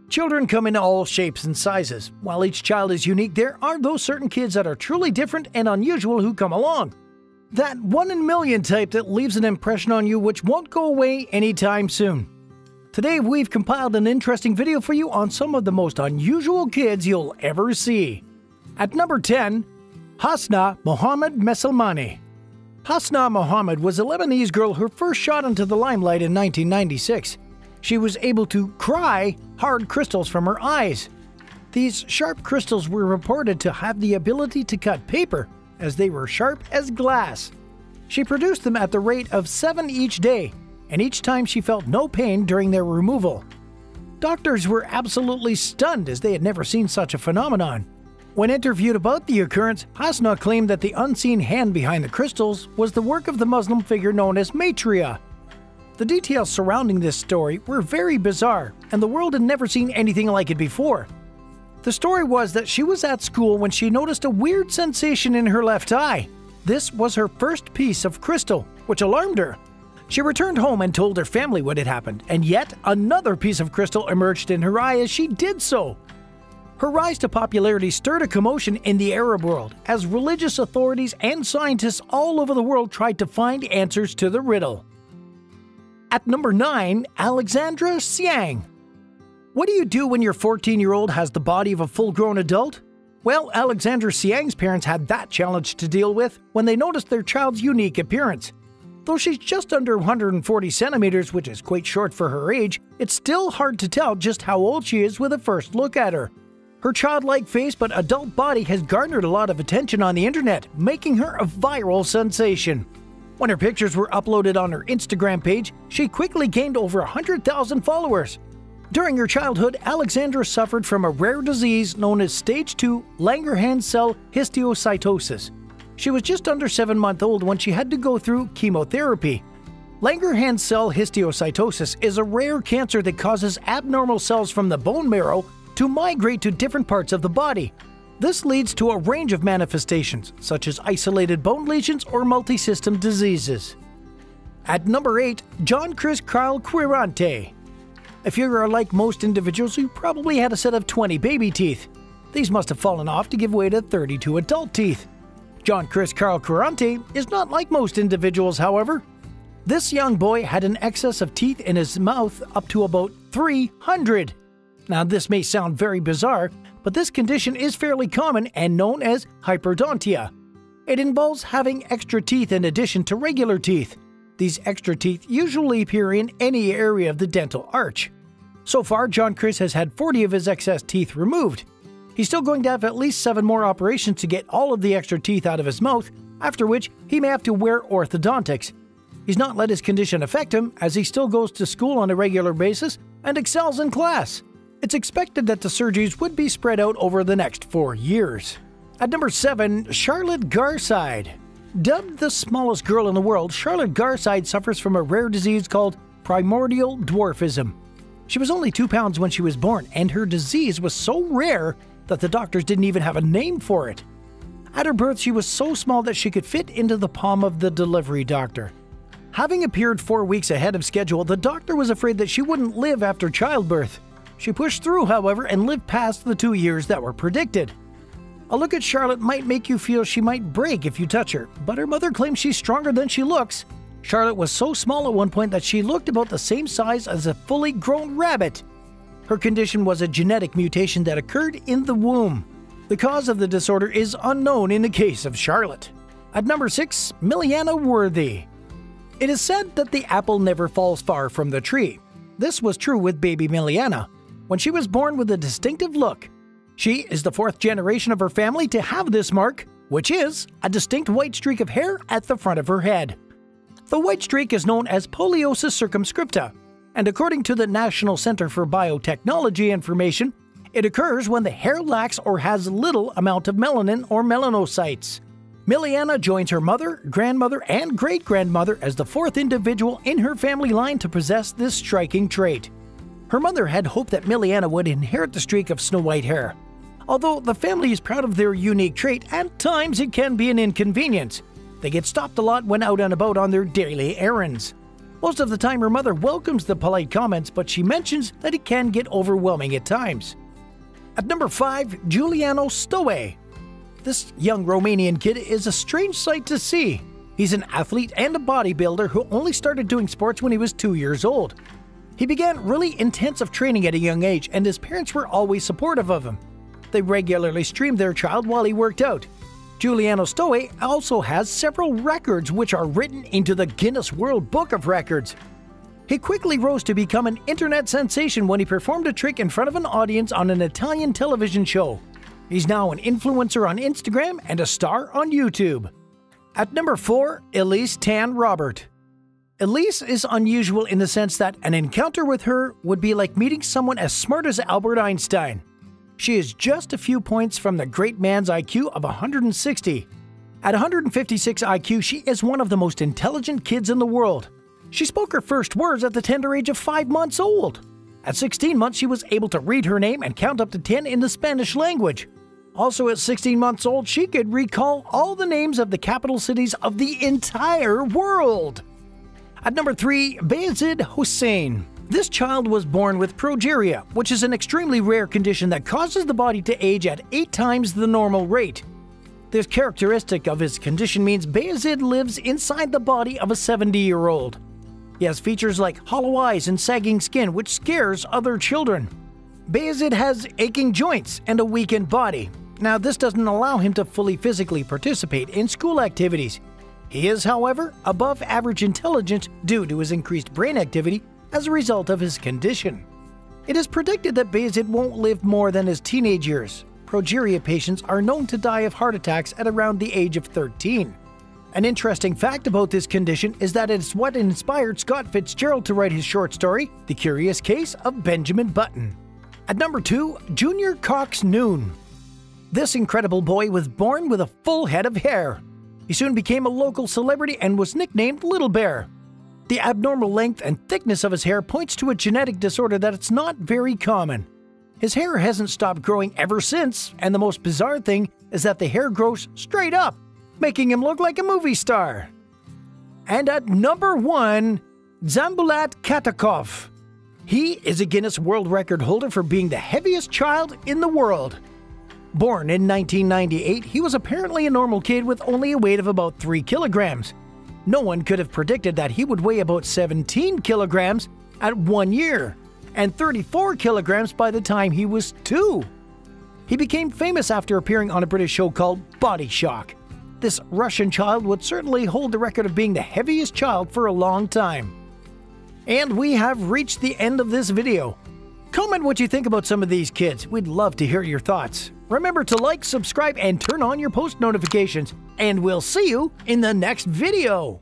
Children come in all shapes and sizes. While each child is unique, there are those certain kids that are truly different and unusual who come along. That 1 in a million type that leaves an impression on you which won't go away anytime soon. Today we've compiled an interesting video for you on some of the most unusual kids you'll ever see. At number 10, Hasnah Mohamed Meselmani. Hasnah Mohamed was a Lebanese girl who first shot into the limelight in 1996. She was able to cry hard crystals from her eyes. These sharp crystals were reported to have the ability to cut paper, as they were sharp as glass. She produced them at the rate of 7 each day, and each time she felt no pain during their removal. Doctors were absolutely stunned as they had never seen such a phenomenon. When interviewed about the occurrence, Hasnah claimed that the unseen hand behind the crystals was the work of the Muslim figure known as Maitreya. The details surrounding this story were very bizarre, and the world had never seen anything like it before. The story was that she was at school when she noticed a weird sensation in her left eye. This was her first piece of crystal, which alarmed her. She returned home and told her family what had happened, and yet another piece of crystal emerged in her eye as she did so. Her rise to popularity stirred a commotion in the Arab world, as religious authorities and scientists all over the world tried to find answers to the riddle. At number 9, Alexandra Siang. What do you do when your 14-year-old has the body of a full-grown adult? Well, Alexandra Siang's parents had that challenge to deal with when they noticed their child's unique appearance. Though she's just under 140 centimeters, which is quite short for her age, it's still hard to tell just how old she is with a first look at her. Her childlike face but adult body has garnered a lot of attention on the internet, making her a viral sensation. When her pictures were uploaded on her Instagram page, she quickly gained over 100,000 followers. During her childhood, Alexandra suffered from a rare disease known as Stage 2 Langerhans cell histiocytosis. She was just under 7-months-old when she had to go through chemotherapy. Langerhans cell histiocytosis is a rare cancer that causes abnormal cells from the bone marrow to migrate to different parts of the body. This leads to a range of manifestations, such as isolated bone lesions or multi-system diseases. At number 8, Johncris Quirante. If you are like most individuals, you probably had a set of 20 baby teeth. These must have fallen off to give way to 32 adult teeth. Johncris Quirante is not like most individuals, however. This young boy had an excess of teeth in his mouth up to about 300. Now, this may sound very bizarre, but this condition is fairly common and known as hyperdontia. It involves having extra teeth in addition to regular teeth. These extra teeth usually appear in any area of the dental arch. So far, Johncris has had 40 of his excess teeth removed. He's still going to have at least 7 more operations to get all of the extra teeth out of his mouth, after which he may have to wear orthodontics. He's not let his condition affect him, as he still goes to school on a regular basis and excels in class. It's expected that the surgeries would be spread out over the next 4 years. At number 7, Charlotte Garside. Dubbed the smallest girl in the world, Charlotte Garside suffers from a rare disease called primordial dwarfism. She was only 2 pounds when she was born, and her disease was so rare that the doctors didn't even have a name for it. At her birth, she was so small that she could fit into the palm of the delivery doctor. Having appeared 4 weeks ahead of schedule, the doctor was afraid that she wouldn't live after childbirth. She pushed through, however, and lived past the 2 years that were predicted. A look at Charlotte might make you feel she might break if you touch her, but her mother claims she's stronger than she looks. Charlotte was so small at one point that she looked about the same size as a fully grown rabbit. Her condition was a genetic mutation that occurred in the womb. The cause of the disorder is unknown in the case of Charlotte. At number 6, Millianna Worthy. It is said that the apple never falls far from the tree. This was true with baby Millianna, when she was born with a distinctive look. She is the 4th generation of her family to have this mark, which is a distinct white streak of hair at the front of her head. The white streak is known as poliosis circumscripta, and according to the National Center for Biotechnology information, it occurs when the hair lacks or has little amount of melanin or melanocytes. Millianna joins her mother, grandmother, and great-grandmother as the 4th individual in her family line to possess this striking trait. Her mother had hoped that Millianna would inherit the streak of snow-white hair. Although the family is proud of their unique trait, at times it can be an inconvenience. They get stopped a lot when out and about on their daily errands. Most of the time her mother welcomes the polite comments, but she mentions that it can get overwhelming at times. At number 5, Giuliano Stoe. This young Romanian kid is a strange sight to see. He's an athlete and a bodybuilder who only started doing sports when he was 2 years old. He began really intensive training at a young age, and his parents were always supportive of him. They regularly streamed their child while he worked out. Giuliano Stoe also has several records which are written into the Guinness World Book of Records. He quickly rose to become an internet sensation when he performed a trick in front of an audience on an Italian television show. He's now an influencer on Instagram and a star on YouTube. At number 4, Elise Tan Robert. Elise is unusual in the sense that an encounter with her would be like meeting someone as smart as Albert Einstein. She is just a few points from the great man's IQ of 160. At 156 IQ, she is one of the most intelligent kids in the world. She spoke her first words at the tender age of 5 months old. At 16 months, she was able to read her name and count up to 10 in the Spanish language. Also at 16 months old, she could recall all the names of the capital cities of the entire world. At number 3, Bayezid Hossain. This child was born with progeria, which is an extremely rare condition that causes the body to age at 8 times the normal rate. This characteristic of his condition means Bayezid lives inside the body of a 70-year-old. He has features like hollow eyes and sagging skin, which scares other children. Bayezid has aching joints and a weakened body. Now, this doesn't allow him to fully physically participate in school activities. He is, however, above average intelligence due to his increased brain activity as a result of his condition. It is predicted that Bayezid won't live more than his teenage years. Progeria patients are known to die of heart attacks at around the age of 13. An interesting fact about this condition is that it's what inspired Scott Fitzgerald to write his short story, The Curious Case of Benjamin Button. At number 2, Junior Cox-Noon. This incredible boy was born with a full head of hair. He soon became a local celebrity and was nicknamed Little Bear. The abnormal length and thickness of his hair points to a genetic disorder that it's not very common. His hair hasn't stopped growing ever since, and the most bizarre thing is that the hair grows straight up, making him look like a movie star. And at number 1, Dzhambulat Khatokhov. He is a Guinness World Record holder for being the heaviest child in the world. Born in 1998, he was apparently a normal kid with only a weight of about 3 kilograms. No one could have predicted that he would weigh about 17 kilograms at 1 year, and 34 kilograms by the time he was 2. He became famous after appearing on a British show called Body Shock. This Russian child would certainly hold the record of being the heaviest child for a long time. And we have reached the end of this video. Comment what you think about some of these kids. We'd love to hear your thoughts. Remember to like, subscribe, and turn on your post notifications. And we'll see you in the next video.